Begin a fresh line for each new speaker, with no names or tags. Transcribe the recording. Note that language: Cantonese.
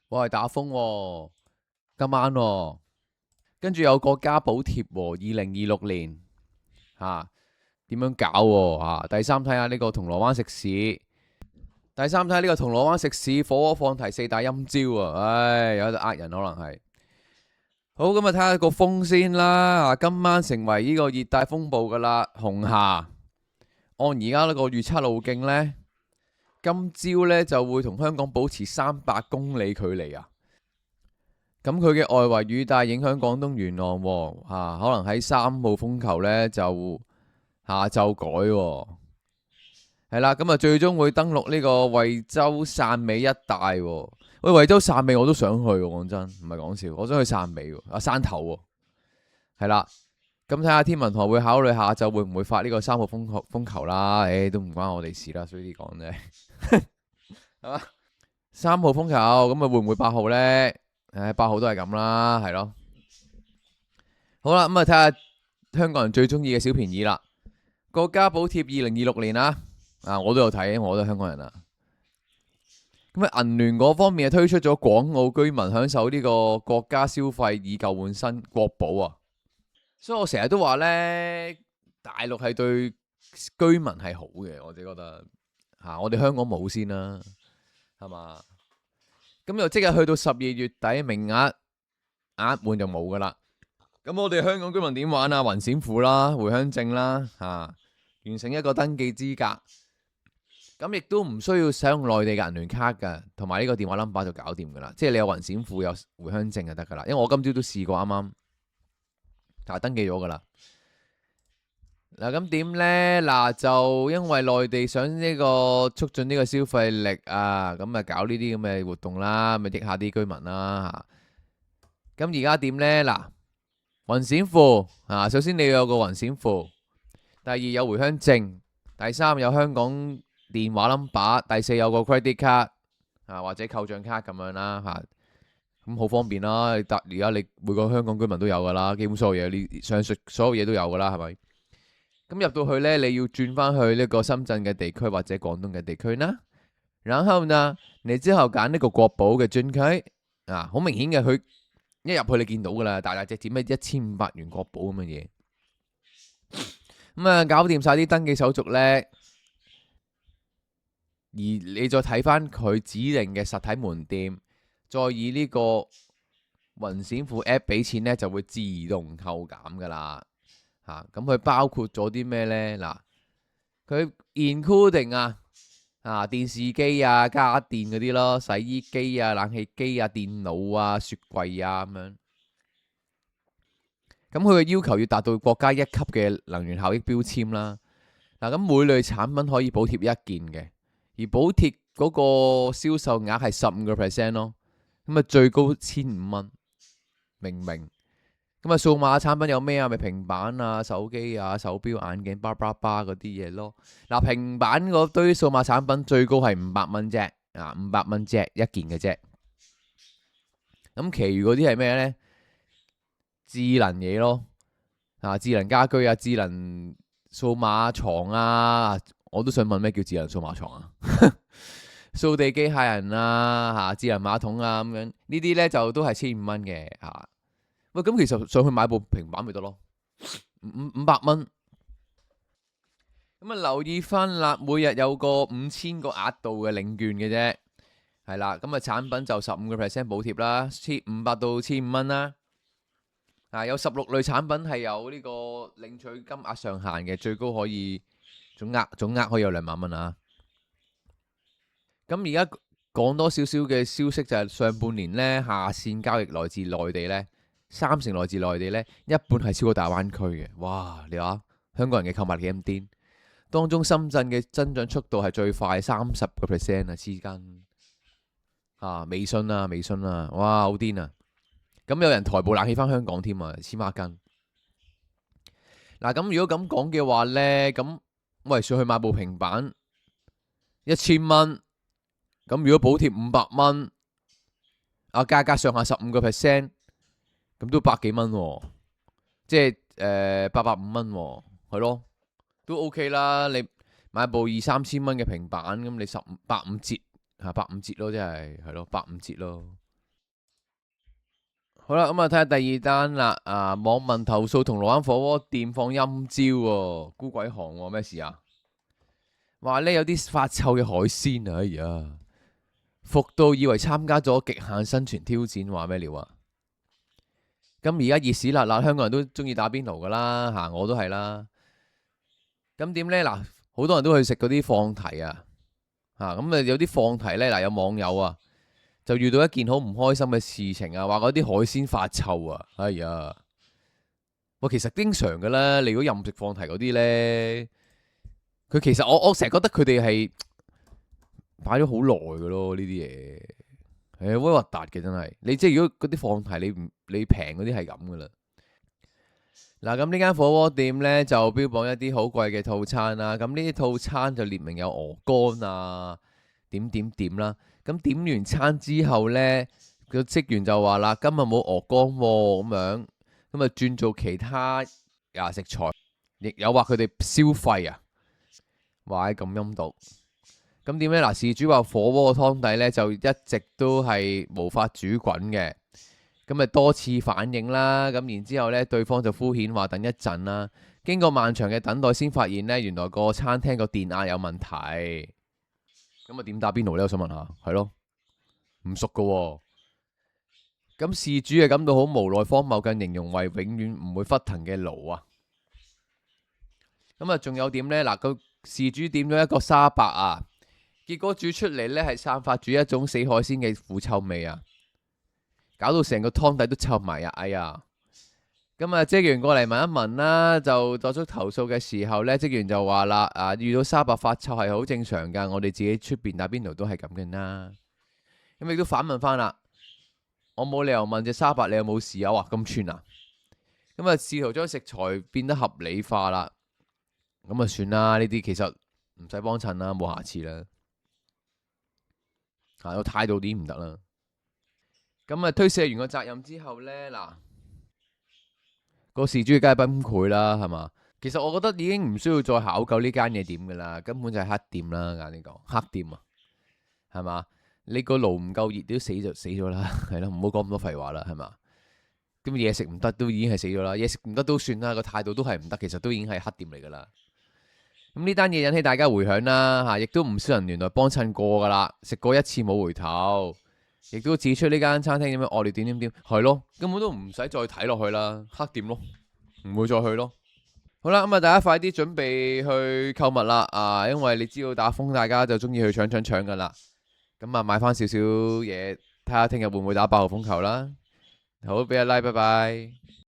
我係打風喎，今晚喎，跟住有國家補貼喎，2026年點樣搞喎？第三睇下呢個銅鑼灣食肆，第三睇下呢個銅鑼灣食肆火鍋放題四大陰招啊！唉，有得呃人可能係。好，咁啊睇下個風先啦。今晚成為呢個熱帶風暴噶啦，紅霞。按而家呢個預測路徑呢，今朝呢就會同香港保持300公里距離啊。咁佢嘅外圍雨帶影響廣東沿岸喎，可能喺3號風球呢就下晝改喎，係啦，咁啊最終會登陸呢個惠州汕尾一帶喎。喂，惠州汕尾我都想去喎，講真，唔係講笑，我想去汕尾喎，汕頭喎，係啦。咁睇下天文台會考慮下晝會唔會發呢個3號風球啦。都唔關我哋事啦，所以啲講啫，係嘛？3號風球咁啊會唔會8號呢？8號都係咁啦，係咯。好啦，咁啊睇下香港人最中意嘅小便宜啦。國家補貼2026年啊，我都有睇，我都係香港人啊。咁啊，銀聯嗰方面推出咗港澳居民享受呢個國家消費以舊換新國保啊。所以我成日都話呢，大陸係對居民係好嘅，我自己覺得我哋香港冇先啦，係嘛？咁又即日去到12月底，名額滿就冇噶啦。咁我哋香港居民點玩啊？雲閃付啦，回鄉證啦，完成一個登記資格。咁亦都唔需要使用內地嘅銀聯卡噶，同埋呢個電話 number 就搞掂噶啦。即係你有雲閃付有回鄉證就得噶啦。因為我今朝都試過啱啱，登記咗噶啦。嗱，咁點呢？嗱，就因為內地想呢個促進呢個消費力啊，咁啊搞呢啲咁嘅活動啦，咪益下啲居民啦嚇。咁而家點呢？嗱，雲閃付首先你要有個雲閃付，第二有回鄉證，第三有香港電話 number， 第四有個 credit card 或者扣賬卡咁樣啦嚇。咁好方便啦，而家你每個香港居民都有噶啦，基本所有嘢，你上述所有嘢都有噶啦，係咪？咁入到去呢，你要轉翻去呢個深圳嘅地區或者廣東嘅地區啦。然後呢，你之後揀呢個國保嘅專區好明顯嘅，佢一入去你見到噶啦，大大隻點咩1500元國保咁嘅嘢。咁啊，搞掂晒啲登記手續呢，而你再睇翻佢指定嘅實體門店，再以呢個雲閃付 app 俾錢呢，就會自動扣減噶啦。咁佢包括咗啲咩呢？嗱，佢 including 電視機家電嗰啲咯，洗衣機冷氣機電腦雪櫃咁樣。咁佢嘅要求要達到國家1級嘅能源效益標籤啦。咁每類產品可以補貼1件嘅，而補貼嗰個銷售額係15% 咯。咁啊最高1500蚊，明唔明？咁啊，數碼產品有咩咪平板手機手錶、眼鏡、巴嗰啲嘢咯。嗱，平板嗰堆數碼產品最高係500蚊啫，500蚊啫一件嘅啫。咁其餘嗰啲係咩呢？智能嘢咯，智能家居智能數碼床我都想問咩叫智能數碼床啊？掃地機械人智能馬桶咁樣，呢啲呢就都係1500蚊嘅喂，咁其實上去買部平板咪得咯，500蚊。咁留意翻啦，每日有個5000個額度嘅領券嘅啫，係啦。咁產品就15% 補貼啦，500到1500蚊啦。有16類產品係有呢個領取金額上限嘅，最高可以總額可以有2萬蚊啊。咁而家講多少少嘅消息就係上半年呢，下線交易來自內地呢。30%來自內地呢，一半係超過大灣區嘅。哇！你話香港人嘅購買力幾咁癲？當中深圳嘅增長速度係最快，30%黐筋微信哇好癲啊！咁有人台部冷氣翻香港添黐孖筋。嗱，咁如果咁講嘅話呢，咁喂上去買部平板1000蚊，咁如果補貼500蚊，價格上下15%。咁都百幾蚊，即係850蚊，係咯，都 OK 啦。你買部2、3千蚊嘅平板，咁你15折，150折咯，即係咯，150折咯。好啦，咁啊睇下第二單啦。網民投訴銅鑼灣火鍋店放陰招喎，孤鬼寒喎，咩事啊？話呢有啲發臭嘅海鮮啊，哎呀，服到以為參加咗極限生存挑戰，話咩料啊？咁而家熱屎辣辣，香港人都中意打邊爐噶啦，我都係啦。咁點呢？嗱，好多人都去食嗰啲放題啊，咁有啲放題呢，嗱有網友啊就遇到一件好唔開心嘅事情啊，話嗰啲海鮮發臭啊，哎呀，喂，其實經常噶啦，你如果任食放題嗰啲呢，佢其實我成日覺得佢哋係擺咗好耐噶咯，呢啲嘢，好核突嘅真係。你即係如果嗰啲放題你平嗰啲係咁噶啦。嗱，咁呢間火鍋店呢，就標榜一啲好貴嘅套餐啦。咁呢啲套餐就列明有鵝肝啊，點點點啦。咁點完餐之後呢，個職員就話啦：今日冇鵝肝喎，咁樣咁啊轉做其他食材，亦有話佢哋消費啊，話喺咁陰毒。咁點呢？嗱，事主話火鍋個湯底呢，就一直都係無法煮滾嘅。咁咪多次反映啦，咁然之後呢，對方就敷衍話等一陣啦。經過漫長嘅等待，先發現呢，原來個餐廳個電壓有問題。咁啊點打邊爐呢？我想問下，係咯，唔熟噶喎。咁事主係感到好無奈荒謬，更形容為永遠唔會沸騰嘅爐啊。咁啊，仲有點呢？嗱，個事主點咗一個沙白啊，結果煮出嚟呢係散發住一種死海鮮嘅腐臭味啊！搞到成個湯底都臭埋啊！哎呀，咁啊，職員過嚟聞一聞啦，就作出投訴嘅時候呢，職員就話啦：遇到沙白發臭係好正常噶，我哋自己出邊打邊爐都係咁嘅啦。咁亦都反問翻啦，我冇理由問隻沙白你有冇事啊？哇，咁串啊！咁啊，試圖將食材變得合理化啦。咁啊，算啦，呢啲其實唔使幫襯啦，冇下次啦。個態度點唔得啦？咁啊，推卸完個責任之後呢，嗱，個事主梗係崩潰啦，係嘛？其實我覺得已經唔需要再考究呢間嘢點噶啦，根本就係黑店啦，啱呢個黑店啊，係嘛？你個爐唔夠熱都死就死咗啦，係咯，唔好講咁多廢話啦，係嘛？咁嘢食唔得都已經係死咗啦，嘢食唔得都算啦，個態度都係唔得，其實都已經係黑店嚟噶啦。咁呢單嘢引起大家迴響啦，亦都唔少人原來幫襯過噶啦，食過一次冇回頭。亦都指出呢間餐廳點樣惡劣點點點，係咯，根本都唔使再睇落去啦，黑店咯，唔會再去咯。好啦，咁啊，大家快啲準備去購物啦，因為你知道打風，大家就中意去搶噶啦。咁啊，買翻少少嘢，睇下聽日會唔會打8號風球啦。好，俾一 like，拜拜。